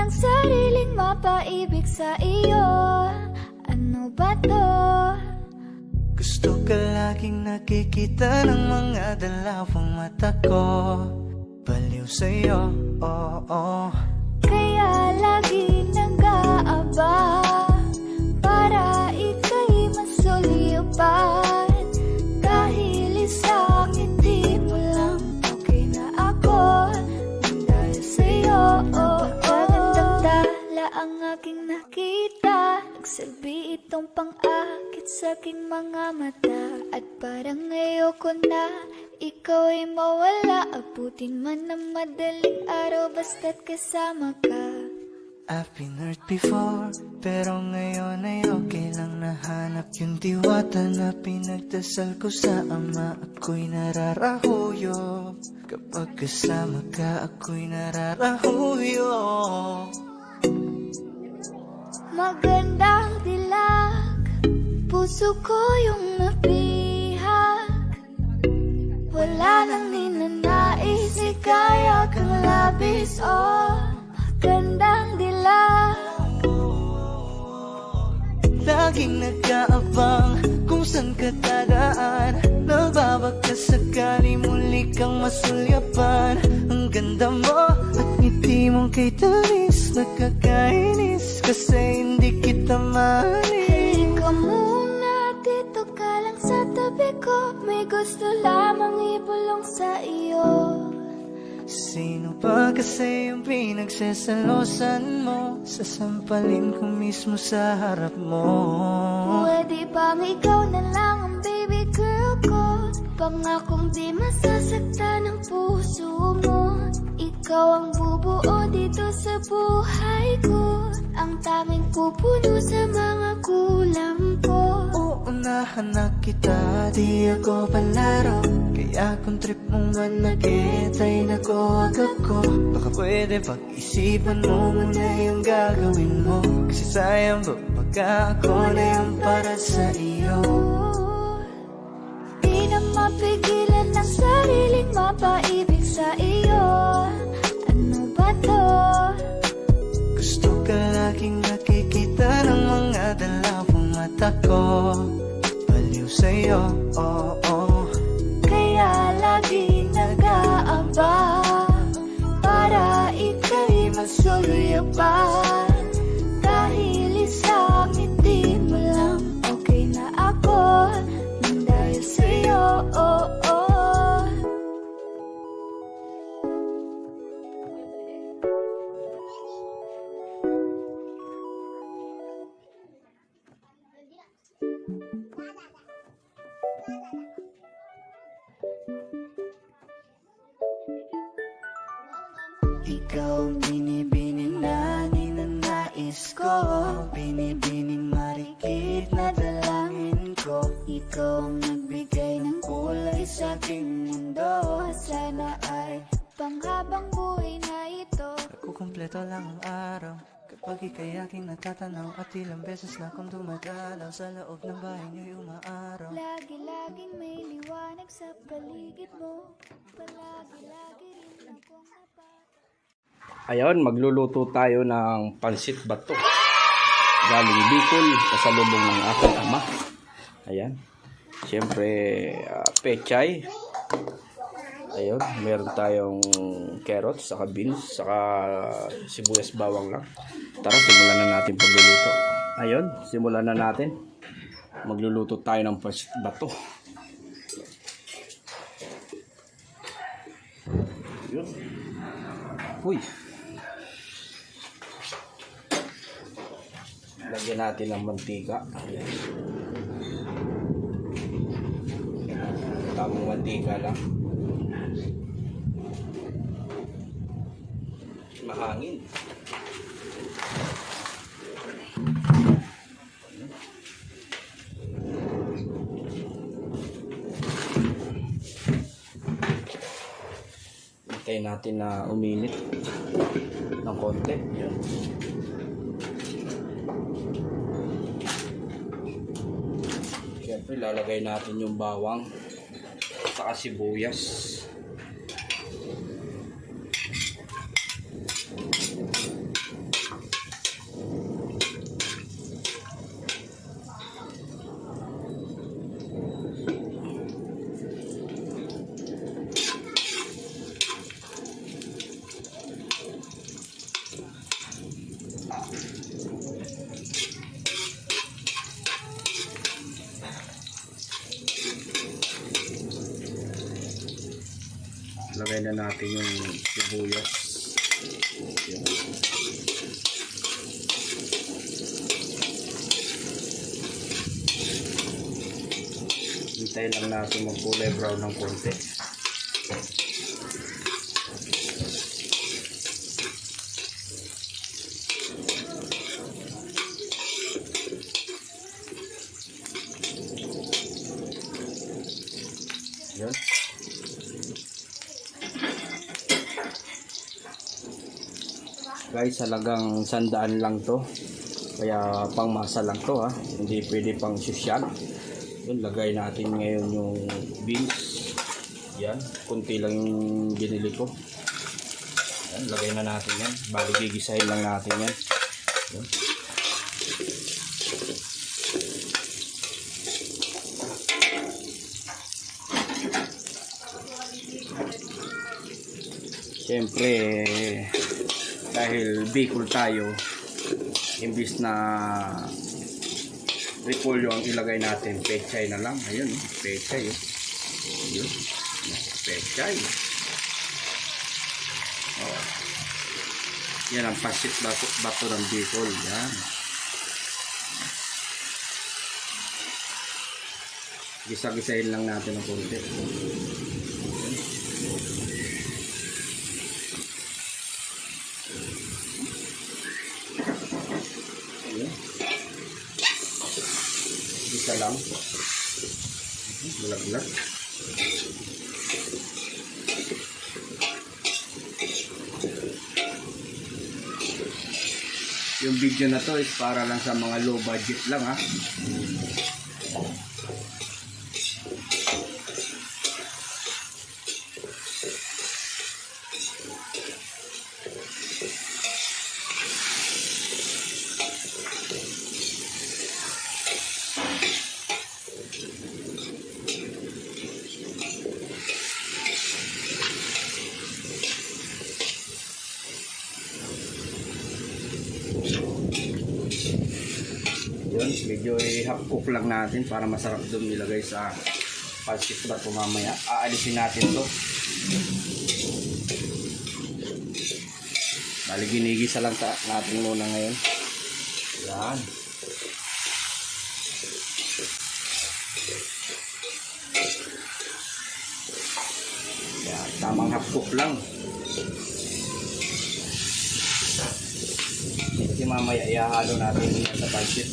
ng sariling mapaibig sa iyo. Ano ba to? Gusto ka laging nakikita ng mga dalawang mata ko. Baliw sa'yo, oo. Kaya lagi nag-aaba para ika'y masulyupan. Dahil isang ngiti mo lang, okay na ako. Dahil sa'yo, napakagandang tala ang aking nakita. Nagsilbi itong pang-akit sa aking mga mata. At parang ayoko na ikaw ay mawala. Abutin man ng madaling araw basta't kasama ka. I've been hurt before, pero ngayon ay okay lang. Nahanap yung diwata na pinagdasal ko sa ama. Ako'y nararahuyo, kapag kasama ka ako'y nararahuyo. Magandang dilag, puso ko yung nabihag. Wala nang ninanais, ikaya kang labis. Oh, magandang dilag. Laging nag-aabang kung saan ka dadaan. Nababaka sakali muli kang masulyapan. Ang ganda mo at ngiti mong kay tamis. Nakakainis kasi hindi kita mahalin. Halika muna, dito ka lang sa tabi ko. May gusto lamang ibulong sa iyo. Sino ba kasi yung pinagsasalosan mo? Sasampalin ko mismo sa harap mo. Pwede bang ikaw na lang ang baby girl ko? Pangakong di masasaktan ang puso mo. Ikaw ang bubuo dito sa buhay ko. Ang tanging pupuno sa mga kulang ko. Uunahan na kita, di ako palaro. Kaya kung trip mong manakit ay nakuwag ako. Baka pwede pag-isipan mo muna yung gagawin mo. Kasi sayang ba pagka ako na yung para sa iyo. Di na mapigilan ng sariling mapaibig sa iyo. Ano ba to? Gusto ka laging nakikita ng mga dalawang mata ko. Baliw sa'yo, oo. Kaya lagi nag-aaba para ika'y masulyapan. Dahil isang ngiti mo lang, okay na ako. Dahil sa'yo, oo. Ikaw ang binibining na ninanais ko. Binibining marikit na dalangin ko. Ikaw ang nagbigay ng kulay sa aking mundo. Sana ay panghabang buhay na ito. Kukumpleto lang ang araw kapag ika'y aking natatanaw. At ilang beses na akong dumadalaw sa loob ng bahay niyo'y umaaraw. Lagi-laging may liwanag sa paligid mo. Palagi-lagi rin akong Ayun, magluluto tayo ng pansit bato. Galing Bicol, pasalubong ng aking ama. Ayan. Siyempre, pechay. Ayun, meron tayong carrots, saka beans, saka sibuyas bawang lang. Tara, simulan na natin pagluluto. Ayun, simulan na natin. Magluluto tayo ng pansit bato. Ayun. Uy. Lagyan natin ng mantika. Ayan. Tamang mantika lang. Mahangin. Hintayin natin na uminit ng konti. Ayan. Siyempre, lalagay natin yung bawang saka sibuyas. lagay na natin yung sibuyas. Yan. Hintayin lang natin magkulay brown ng konti. Yan. Guys, halagang 100 lang to. Kaya pang masa lang to ha. Hindi pwede pang sosyal. Yun, lagay natin ngayon yung beans. Yan, kunti lang yung binili ko. Yan, lagay na natin yan. Bali gigisahin lang natin yan. Yan. Siyempre, dahil Bicol tayo, imbis na repolyo ang ilagay natin, pechay na lang. Ayun, pechay. Ayun, pechay. Oh. Yan ang pasit bato ng Bicol. Yan. Gisa-gisahin lang natin ng konti. Isa lang. Bulag-bulag. Yung video na to is para lang sa mga low budget lang ha. Yun, medyo i-half cook lang natin para masarap doon nilagay sa pancit bato mamaya. Aalisin natin to. Bali ginigisa lang natin muna ngayon. Yan. Yan, tamang half cook lang. Kasi mamaya ihahalo natin yan sa pancit.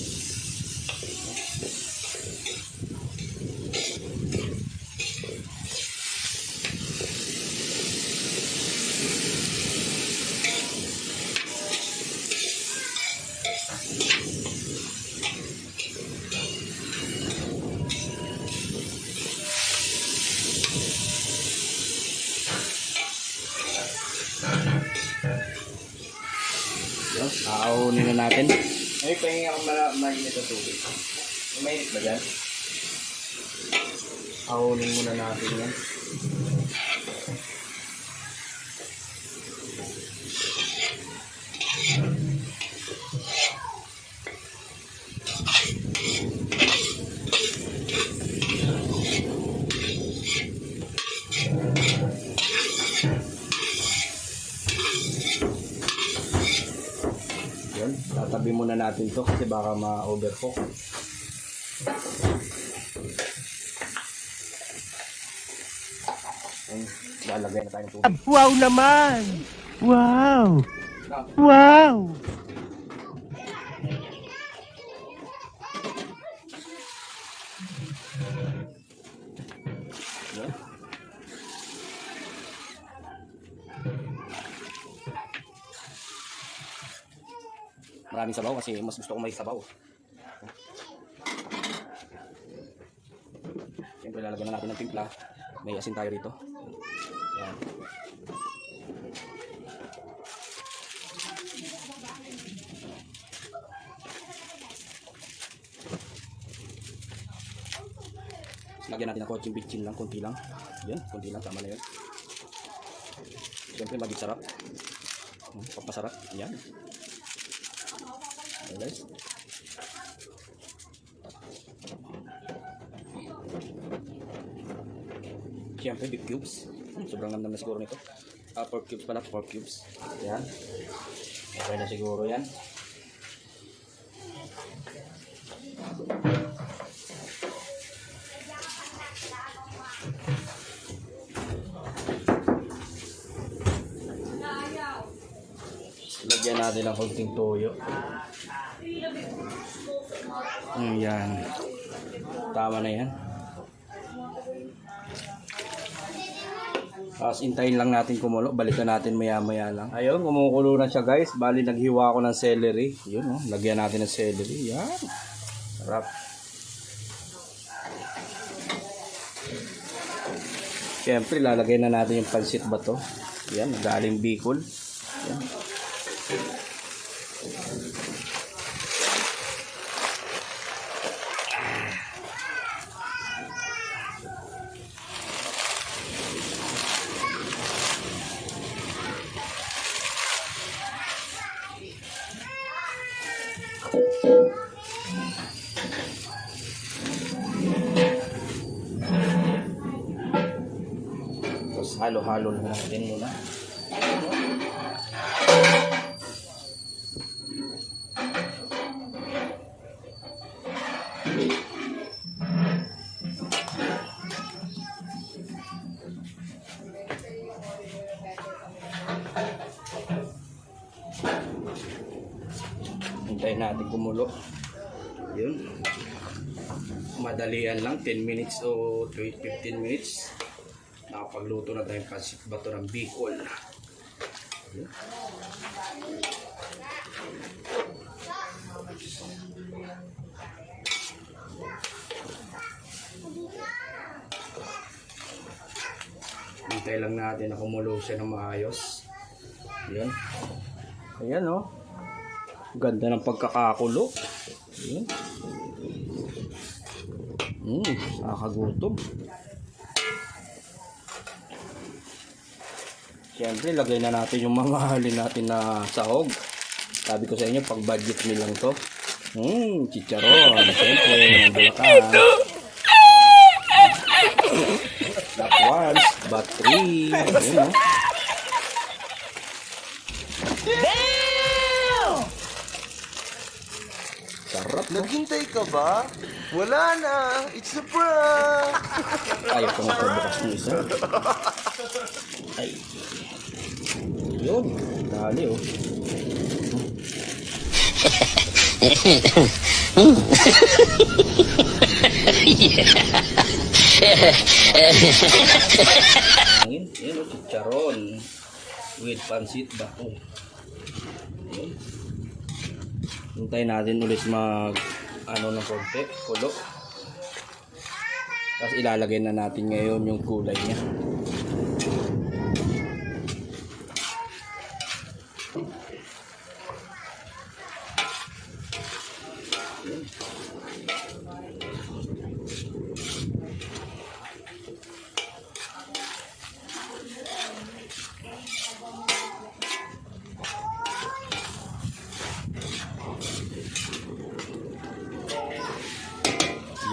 Yun, aaunin na natin. Ay, pahinga akong mainit na tubig. Mainit ba dyan? Aaunin muna natin yan. Yun, tatabi muna natin to kasi baka ma-overcook. Lalagay na tayo ng tubig. Wow naman! Wow! Wow! Yun. Maraming sabaw kasi mas gusto ko may sabaw. Siyempre lalagyan na natin ng timpla. May asin tayo rito. Yan. Lagyan natin ng konting bitchin lang, konti lang. Yan, konti lang, tama na yun. Siyempre maging sarap. Pagpasarap, yan. Okay guys. Siyempre, big cubes. Sobrang ganda na siguro nito. 4 cubes pala, 4 cubes. Yan. Okay na siguro yan. Lagyan natin ng konting toyo. Yan. Tama na yan. Tapos intayin lang natin kumulo. Balikan natin maya maya lang. Ayun, kumukulo na siya guys. Bali naghiwa ko ng celery. Yun oh, lagyan natin ng celery. Yan. Sarap. Siyempre lalagay na natin yung pansit bato. Yan, galing Bicol. Yan. Tapos halo-halo na natin muna. Hintayin natin kumulo. Yun. Madalian lang, 10 minutes o 15 minutes. Nakapagluto na tayong pansit bato ng Bicol. Yun. Hintay lang natin na kumulo siya ng maayos. Yun. Ayan o. Oh. Ganda ng pagkakakulo. Yun. Nakakagutom. Siyempre, lagay na natin yung mga halin natin na sahog. Sabi ko sa inyo, pag budget meal lang to. Chicharon. Siyempre, ng Bulacan. Not once, but 3. Yun, no? Sarap, no? Naghintay ka ba? Wala na. It's a prank. Ayaw ko nga bukas ng isa. Ay. Yun. Dali, oh. Hangin. Yan, oh. Chicharon. With pansit bato. Yun. Hintayin natin ulit mag ng konti, kulo. Tapos ilalagay na natin ngayon yung kulay niya.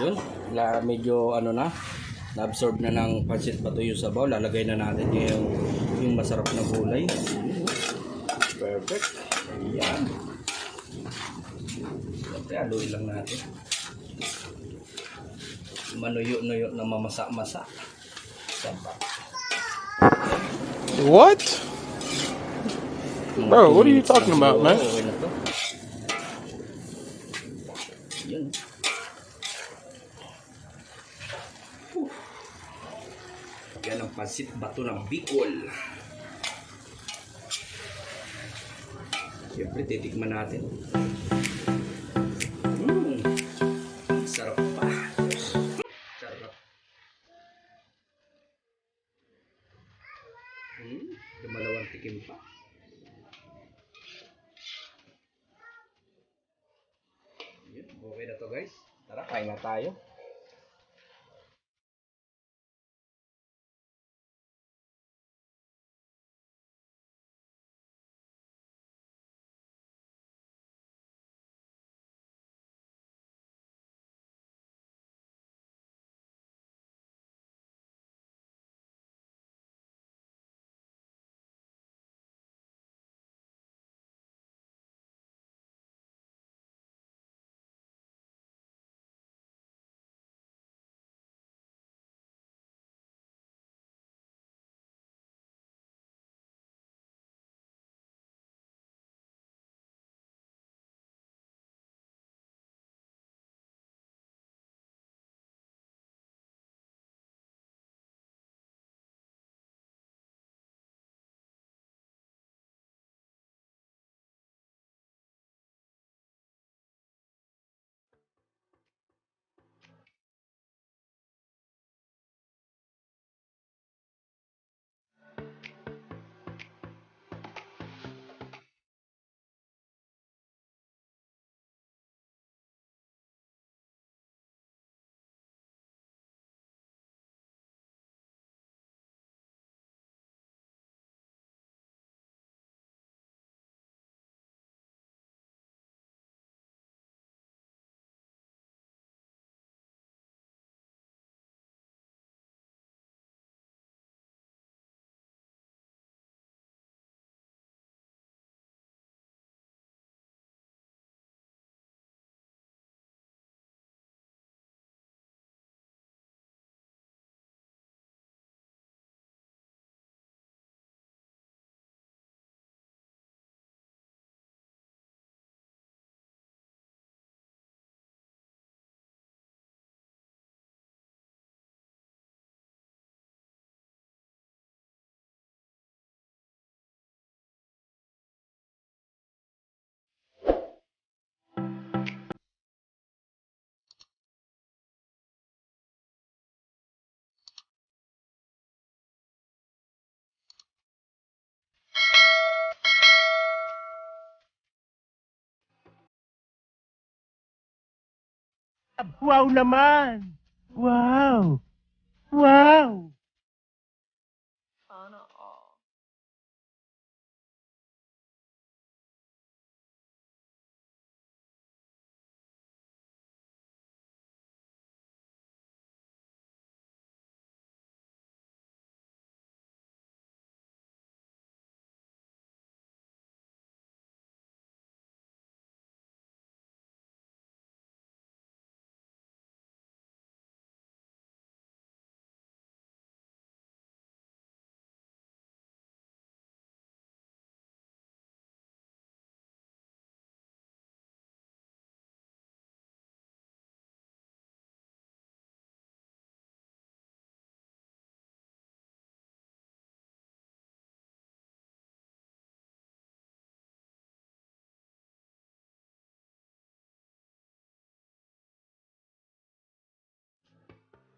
Yun, medyo na-absorb na ng pansit bato yung sabaw. Lalagay na natin yung masarap na gulay. Perfect. Ayan. Siyempre, haluin lang natin. Manuyo-nuyo na mamasa-masa. Sarap. What? Bro, what are you talking about, man? Okay na to. Yun. Yan ang pansit bato ng Bicol. Siyempre, titikman natin. Sarap pa. Sarap. Dumalawang tikim pa. Yun, okay na to guys. Tara, kain na tayo. Wow naman! Wow! Wow!